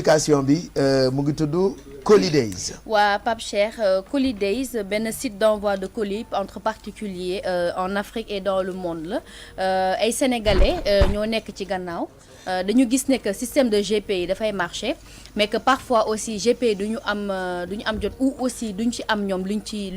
application bi mu ngi tudd Colis Days. waa Pape Cheikh Colis Days benn site d'envoi de colis entre particuliers en Afrique et dans le monde la ay sénégalais ñoo nekk ci gannaaw dañu gis ne que système de GP yi dafay marcher mais que parfois aussi GP duñu am jot ou aussi duñ ci am ñoom luñ ci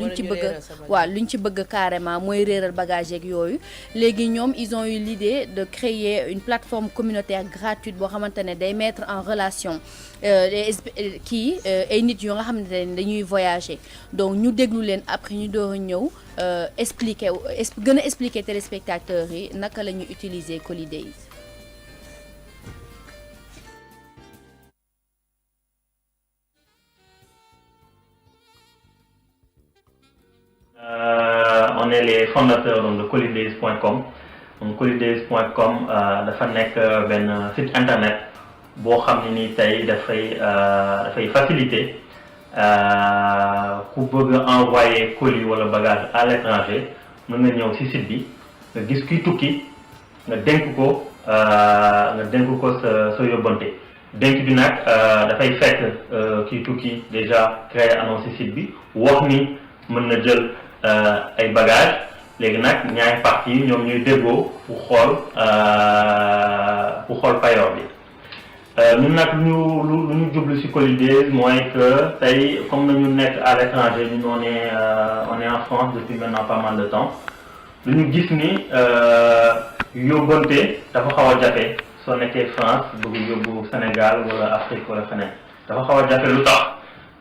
bëgg carrément mooy réeral bagage yeeg yooyu léegi ñoom ils ont eu l'idée de créer une plateforme communautaire gratuite boo xamante ne day mettre en relation ay nit yoo nga xamante ne dañuy voyager donc ñu déglu leen après ñu door a ñëw gën a expliquer téléspectateurs yi naka la ñuy utiliser Colis Days. On est les fondateurs donc, de collisdays.com. Donc collisdays.com dafa nekk benn site internet boo xam ne ni tey dafay faciliter ku bëgg a envoyer colis wala bagage à l'étranger mën nga ñëw ci site bi nga gis kuy tukki nga dénk ko sa yóbbante dénk bi nag dafay fekk kiy tukki déjà créer annonce ci site bi wax ni mën na jël ay bagages léegi nag ñaari parties yi ñoom ñuy déggoo pour xool payoor bi ñun nag lu ñu jublu ci Colis Days mooy que tey comme nañu nekk à l'étranger ñun on est en France depuis maintenant pas mal de temps lu ñu gis ni yóbbante dafa xaw a jafe soo nekkee France bëgg yóbbu Sénégal wala Afrique wala feneen dafa xaw a jafe lu tax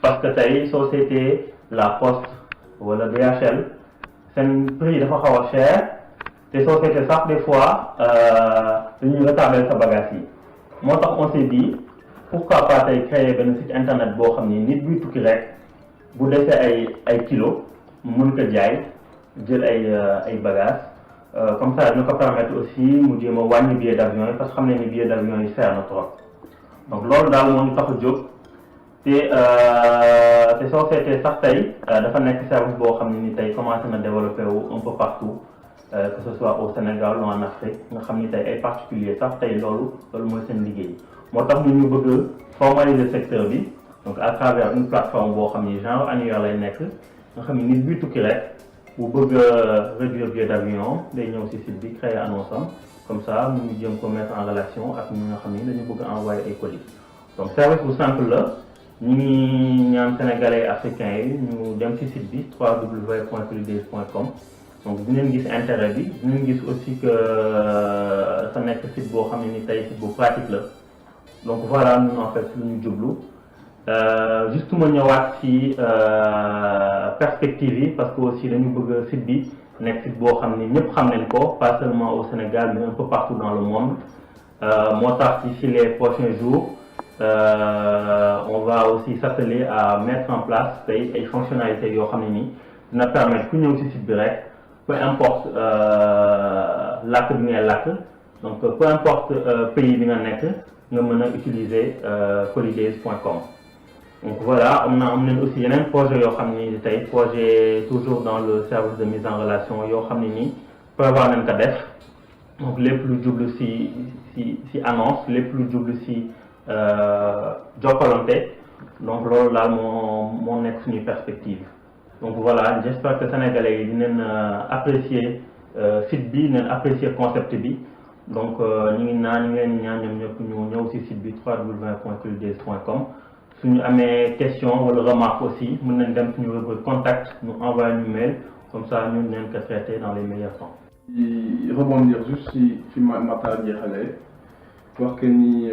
parce que tey société La Poste wala DHL seen prix dafa xaw a cher te société sax des fois dañuy retarder sa bagage yi moo tax on s'est dit pourquoi pas tey créer benn site internet boo xam ni nit buy tukki rek bu desee ay kilos mën ko jaay jël ay bagages comme ça ñu ko permettre aussi mu jéem a wàññi billet d'avion yi parce que xam ne ni billet d'avion yi cher na trop donc loolu daal moo ñu tax a jóg te soo seetee sax tey dafa nekk service boo xam ne ni tey commencé na développer wu un peu partout que ce soit au Sénégal ou en Afrique nga xam ni tey ay particuliers sax tey loolu mooy seen liggéey moo tax ñu bëgg formaliser secteur bi donc à travers une plateforme boo xam ni genre annuaire lay nekk nga xam ni nit buy tukki rek bu bëgg réduire billet d'avion day ñëw ci site bi créer annonce am comme ça ñu jéem ko mettre en relation ak ñi nga xam ni dañu bëgg envoyer ay colis donc service bu simple la ñu ngi ñaan sénégalais africains yi ñu dem ci site bi www.collisdays.com donc dinañ gis intérêt bi dinañ gis aussi que dafa nekk site boo xam ne ni tey site bu pratique la donc voilà ñun en fait lu ñu jublu juste ma ñëwaat ci perspective yi parce que aussi dañu bëgg site bi nekk site boo xam ni ñëpp xam nañ ko pas seulement au Sénégal mais un peu partout dans le monde moo tax ci les prochains jours on va aussi s'atteler à mettre en place tey ay fonctionnalités yoo xam ne ni dina permettre ku ñëw ci site bi rek peu importe làkk bi ngay làkk donc peu importe pays bi nga nekk nga mën a utiliser collisdays.com donc voilà am nañ aussi yeneen projet yoo xam ni tey projet toujours dans le service de mise en relation yoo xam ne nii prévoir nañ ko def donc lépp lu jublu ci annonce lépp lu jublu ci Jokalante donc loolu daal moo nekk suñuy perspective donc voilà j'espère que sénégalais yi dinañ apprécier site bi dinañ apprécier concept bi donc ñu ngi leen ñaan ñoom ñëpp ñu ñëw ci site bi www.collisdays.com suñu amee question wala remarque aussi mën nañ dem suñu rubrique contact ñu envoyer ñu mail comme ça ñun dinañ ko traiter dans les meilleurs temps. di rebondir juste fi Matar jeexalee wax que ni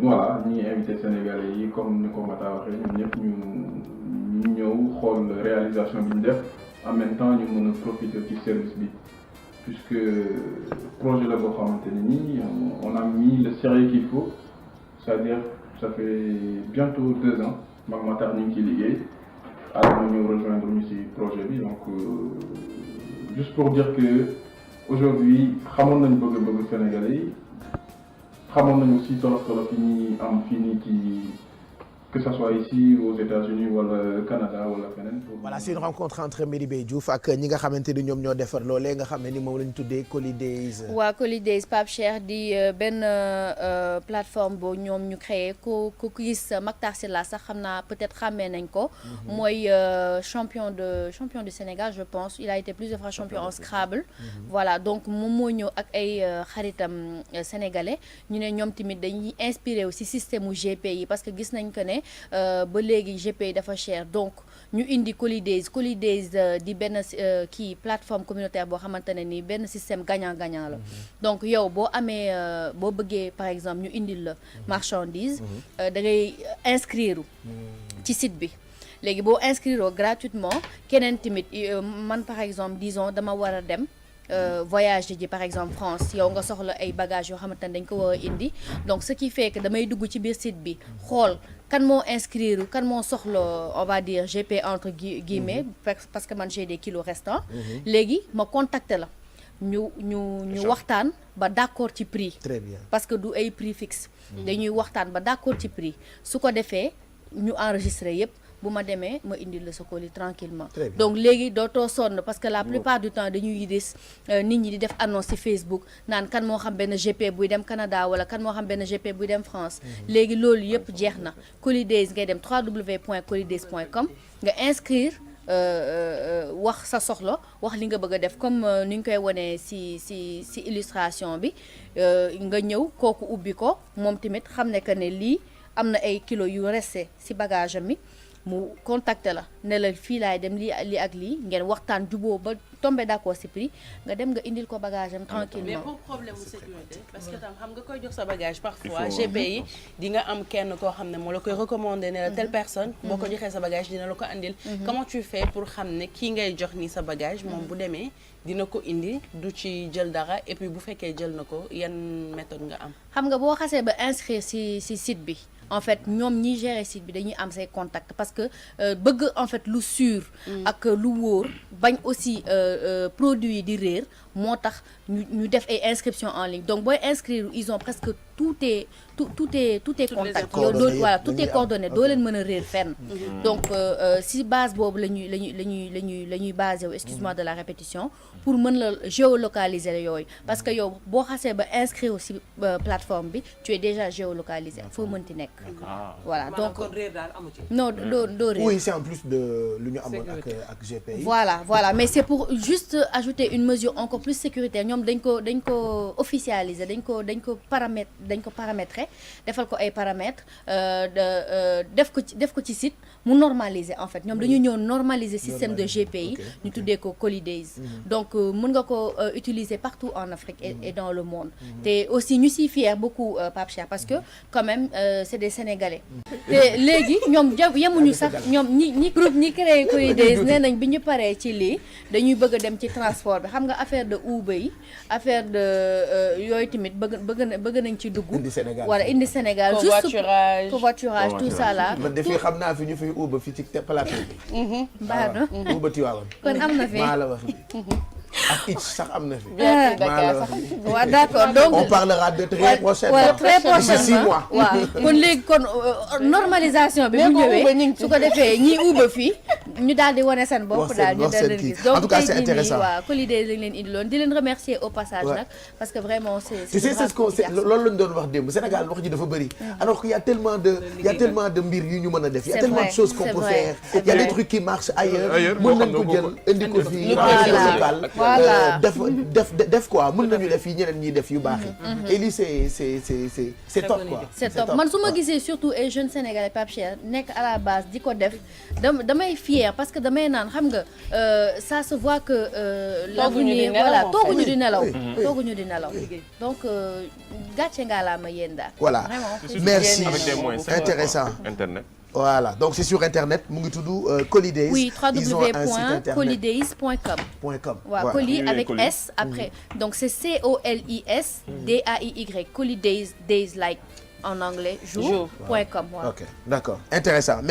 voilà ñi invité sénégalais yi comme ni ko Matar waxee ñun ñëpp ñu ñëw xool réalisation bi ñu def en même temps ñu mën a profiter ci service bi puisque projet la boo xamante ne nii on a mis le sérieux qu'il faut c'est-à-dire ça fait bientôt 2 ans mag Matar ñu ngi ciy liggéey Adama ñëw rejoindre ñu ci projet bi donc juste pour dire que aujourd'hui xamoon nañu bëgg sénégalais yi xamoon nañu aussi tolof yi ñuy am fii nii que ça soit ici aux États-Unis wala Canada wala feneen. voilà c'est une rencontre entre Merry Diouf ak ñi nga xamante ni ñoom ñoo defar loolee nga xam ne ni moom la ñu tuddee Coly Days. waa Coly Days Pape Cheikh di benn plateforme boo ñoom ñu créé ku gis Mactar Sylla sax xam naa peut-être xàmmee nañ ko. mooy champion du Sénégal je pense il a été plusieurs fois champion en Scrabble. voilà donc moom moo ñëw ak ay xaritam sénégalais ñu ne ñoom tamit dañuy inspiré aussi système mu GPI parce que gis nañ que ne ba léegi GPI dafa cher donc ñu indi Coly Days di benn kii plateforme communautaire boo xamante ne ni benn système gagnant-gagnant la donc yow boo amee boo bëggee par exemple ñu indil la marchandise da ngay inscrire ci site bi léegi boo inscrire gratuitement keneen tamit man par exemple disons dama war a dem voyage ji par exemple France yow nga soxla ay bagages yoo xamante ne dañ ko war a indi donc ce qui fait que damay dugg ci biir site bi xool kan moo inscrire kan moo soxla on va dire GP entre guillemets parce que man j'ai des kilos restants léegi ma contacter la ñu waxtaan ba d'accord ci prix. Très bien. parce que du ay prix fixe dañuy waxtaan ba d'accord ci prix su ko defee ñu enregistrer yépp bu ma demee ma indil la sa colis tranquillement donc léegi dootoo sonn parce que la plupart du temps dañuy gis nit ñi di def annonce ci Facebook naan kan moo xam benn GP buy dem Canada wala kan moo xam benn GP buy dem France léegi loolu yëpp jeex na Coly Days ngay dem www.colydays.com nga inscrire wax sa soxla wax li nga bëgg a def comme ni ñu koy wonee ci illustration bi nga ñëw kooku ubbi ko moom tamit xam ne que ne lii am na ay kilos yu resté ci bagage am mi mu contacter la ne la fii laay dem lii ak lii ngeen waxtaan juboo ba tombé d'accord ci prix nga dem nga indil ko bagage am tranquillement mais pour problème mu sécurité parce que tam xam nga koy jox sa bagage parfois GPI di nga am kenn koo xam ne moo la koy recommander ne la telle personne boo ko joxee sa bagage dina la ko andil comment tu fais pour xam ne kii ngay jox ni sa bagage moom bu demee dina ko indi du ci jël dara et puis bu fekkee jël na ko yan méthode nga am xam nga boo xasee ba inscrire ci site bi en fait ñoom ñiy gérer site bi dañuy am say contacts parce que bëgg en fait lu sûr ak lu wóor bañ aussi produit yi di réer moo tax ñu def ay inscription en ligne donc booy inscrire ils ont presque tout est contact yow doo voilà tout est coordonné doo leen mën a réer fenn donc si base boobu la ñuy basé wu excuse-moi de la répétition pour mën la géolocaliser la yooyu parce que yow boo xasee ba inscrire aussi plateforme bi tu es déjà géolocalisé foo mënti nekk voilà donc non doo réer oui c'est en plus de lu ñu amoon ak GPI voilà mais c'est pour juste ajouter une mesure encore plus sécuritaire ñoom dañ ko officialiser dañ ko paramétrer defal ko ay paramètres def ko ci site mu normaliser en fait ñoom dañu ñëw normaliser système de GPI ñu tuddee ko Coly Days donc mën nga ko utiliser partout en Afrique et dans le monde te aussi ñu siy fier beaucoup Pape Cheikh parce que quand même c'est des Sénégalais te léegi ñoom yemuñu sax ñoom ñi groupe ñi créé Coly Days nee nañ bi ñu paree ci lii dañuy bëgg a dem ci transport bi xam nga affaire de Uber yi affaire de yooyu tamit bëgg nañ ci dugg wala indi Sénégal juste covoiturage tout ça là man de fii xam naa fi ñu fiy Uber fii ci plateau bi baax na Uber Tivaouane kon am na fi maa la wax ak it sax am na fi waaw d'accord donc on parlera de très prochainement voilà très prochainement 6 mois waaw kon léegi kon normalisation bi bu ñëwee su ko defee ñii Uber fii ñu daal di wane seen bopp daal ñu daal leen gis donc tey jii nii waaw Coly Days lañ leen indiloon di leen remercier au passage nag parce que vraiment c'est loolu lañ doon wax démb Sénégal wax ji dafa bëri alors qu'il y a tellement de mbir yu ñu mën a def il y a tellement de choses qu'on peut faire il y a des trucs qui marchent ailleurs mën nañ ko jël indi ko fii local voilà def quoi mën nañu def yi ñeneen ñiy def yu baax yi et lii c'est top quoi c'est top man su ma gisee surtout ay jeunes sénégalais Pape Cheikh nekk à la base di ko def damay fier parce que damay naan xam nga ça se voit que l'avenir voilà tooguñu di nelaw donc gàcce ngaa laa ma yéen daal voilà merci avec des moyens intéressant internet voilà donc c'est sur internet mu ngi tudd Coly Days oui www.colydays.com waaw Coly avec S après donc c'est COLYS DAIY Coly Days like en anglais jour.com ok d'accord intéressant